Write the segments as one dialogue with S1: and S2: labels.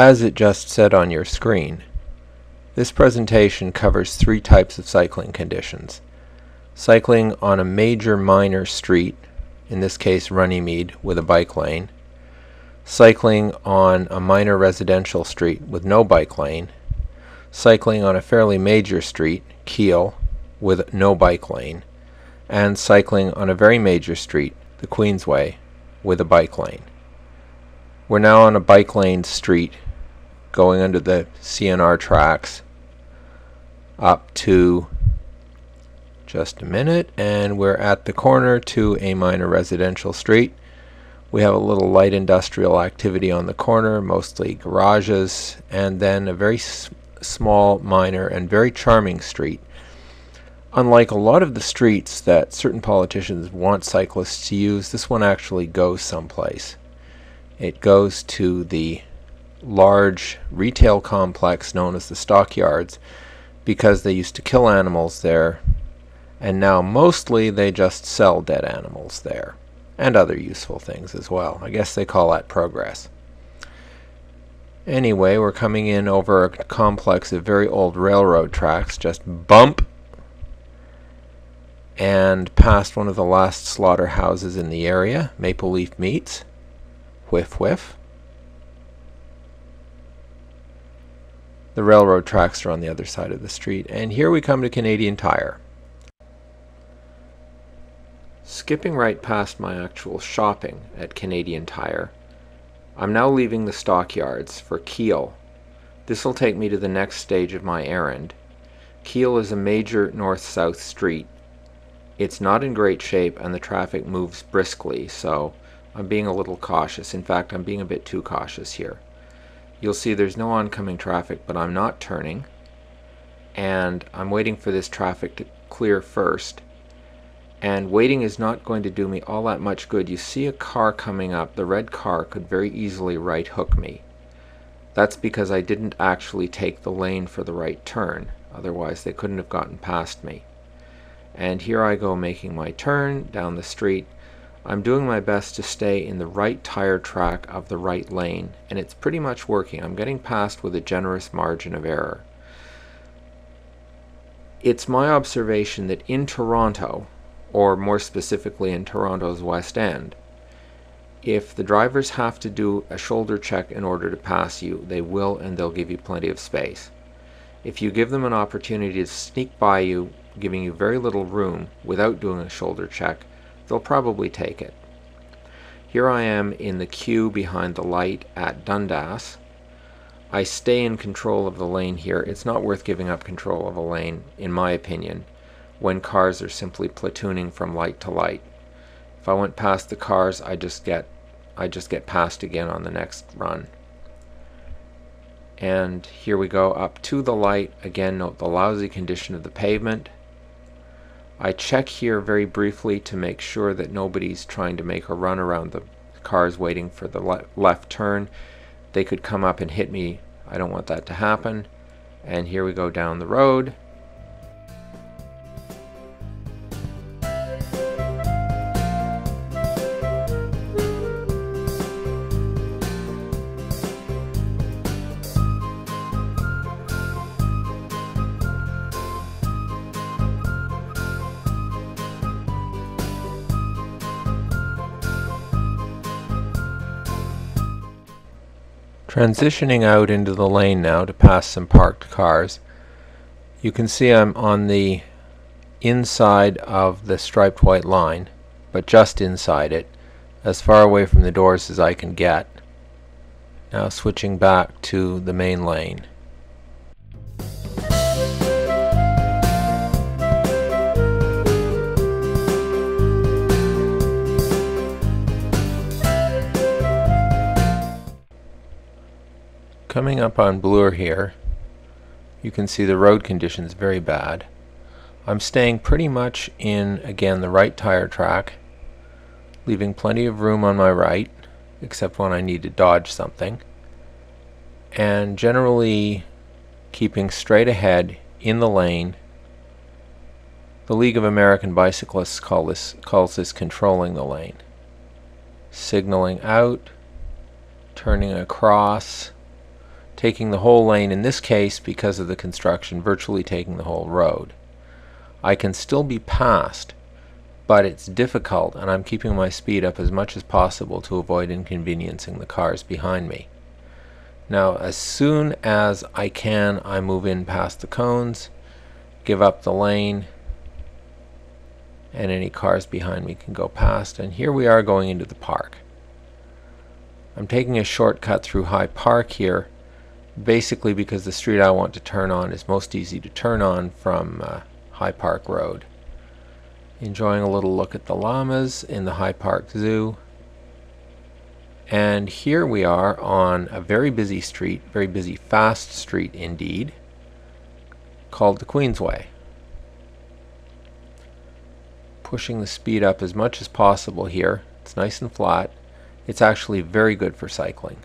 S1: As it just said on your screen, this presentation covers three types of cycling conditions. Cycling on a major minor street, in this case Runnymede, with a bike lane. Cycling on a minor residential street with no bike lane. Cycling on a fairly major street, Kiel, with no bike lane. And cycling on a very major street, the Queensway, with a bike lane. We're now on a bike lane street going under the CNR tracks up to just a minute, and we're at the corner to a minor residential street. We have a little light industrial activity on the corner, mostly garages, and then a very small, minor, and very charming street. Unlike a lot of the streets that certain politicians want cyclists to use, this one actually goes someplace. It goes to the large retail complex known as the stockyards, because they used to kill animals there, and now mostly they just sell dead animals there, and other useful things as well. I guess they call that progress. Anyway, we're coming in over a complex of very old railroad tracks, just bump, and past one of the last slaughterhouses in the area, Maple Leaf Meats. Whiff whiff. The railroad tracks are on the other side of the street, and here we come to Canadian Tire. Skipping right past my actual shopping at Canadian Tire, I'm now leaving the stockyards for Kiel. This will take me to the next stage of my errand. Kiel is a major north-south street. It's not in great shape and the traffic moves briskly, so I'm being a little cautious. In fact, I'm being a bit too cautious here. You'll see there's no oncoming traffic, but I'm not turning, and I'm waiting for this traffic to clear first. And waiting is not going to do me all that much good. You see a car coming up. The red car could very easily right hook me. That's because I didn't actually take the lane for the right turn. Otherwise they couldn't have gotten past me. And here I go making my turn down the street. I'm doing my best to stay in the right tire track of the right lane, and it's pretty much working. I'm getting past with a generous margin of error. It's my observation that in Toronto, or more specifically in Toronto's West End, if the drivers have to do a shoulder check in order to pass you, they will, and they'll give you plenty of space. If you give them an opportunity to sneak by you, giving you very little room without doing a shoulder check, they'll probably take it. Here I am in the queue behind the light at Dundas. I stay in control of the lane here. It's not worth giving up control of a lane, in my opinion, when cars are simply platooning from light to light. If I went past the cars, I just get passed again on the next run. And here we go up to the light. Again, note the lousy condition of the pavement. I check here very briefly to make sure that nobody's trying to make a run around the cars waiting for the left turn. They could come up and hit me. I don't want that to happen. And here we go down the road. Transitioning out into the lane now to pass some parked cars. You can see I'm on the inside of the striped white line, but just inside it, as far away from the doors as I can get. Now switching back to the main lane. Coming up on Bloor here, you can see the road conditions very bad. I'm staying pretty much in, again, the right tire track, leaving plenty of room on my right, except when I need to dodge something, and generally keeping straight ahead in the lane. The League of American Bicyclists calls this controlling the lane. Signaling out, turning across, taking the whole lane, in this case because of the construction, virtually taking the whole road. I can still be passed, but it's difficult, and I'm keeping my speed up as much as possible to avoid inconveniencing the cars behind me. Now, as soon as I can, I move in past the cones, give up the lane, and any cars behind me can go past. And here we are going into the park. I'm taking a shortcut through High Park here, basically because the street I want to turn on is most easy to turn on from High Park Road. Enjoying a little look at the llamas in the High Park Zoo. And here we are on a very busy street, very busy, fast street indeed, called the Queensway. Pushing the speed up as much as possible here. It's nice and flat. It's actually very good for cycling.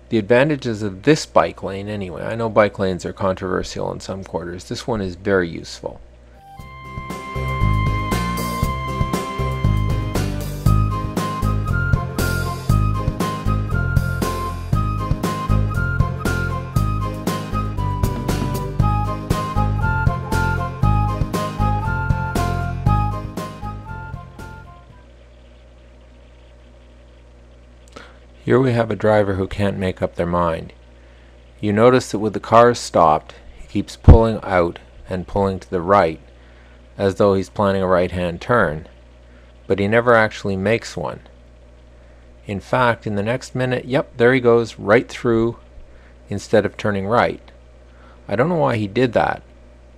S1: The advantages of this bike lane, anyway, I know bike lanes are controversial in some quarters. This one is very useful. Here we have a driver who can't make up their mind. You notice that with the cars stopped, he keeps pulling out and pulling to the right, as though he's planning a right-hand turn, but he never actually makes one. In fact, in the next minute, yep, there he goes right through instead of turning right. I don't know why he did that,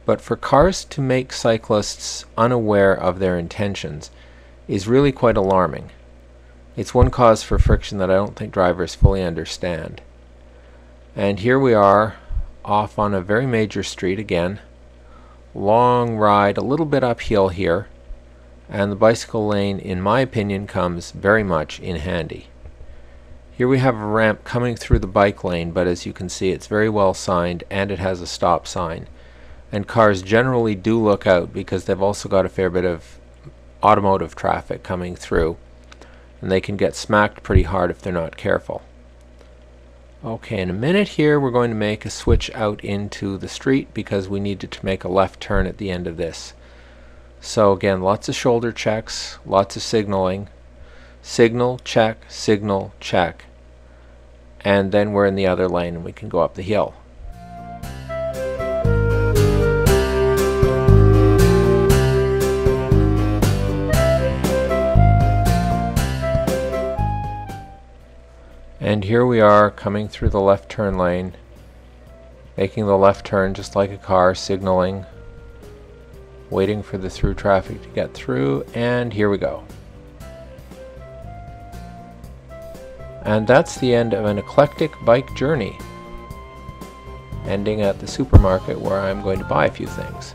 S1: but for cars to make cyclists unaware of their intentions is really quite alarming. It's one cause for friction that I don't think drivers fully understand. And here we are off on a very major street again. Long ride, a little bit uphill here, and the bicycle lane, in my opinion, comes very much in handy. Here we have a ramp coming through the bike lane, but as you can see, it's very well signed and it has a stop sign. And cars generally do look out because they've also got a fair bit of automotive traffic coming through, and they can get smacked pretty hard if they're not careful. Okay, in a minute here we're going to make a switch out into the street because we needed to make a left turn at the end of this. So again, lots of shoulder checks, lots of signaling. Signal, check, and then we're in the other lane and we can go up the hill. And here we are coming through the left turn lane, making the left turn just like a car, signaling, waiting for the through traffic to get through, and here we go. And that's the end of an eclectic bike journey, ending at the supermarket where I'm going to buy a few things.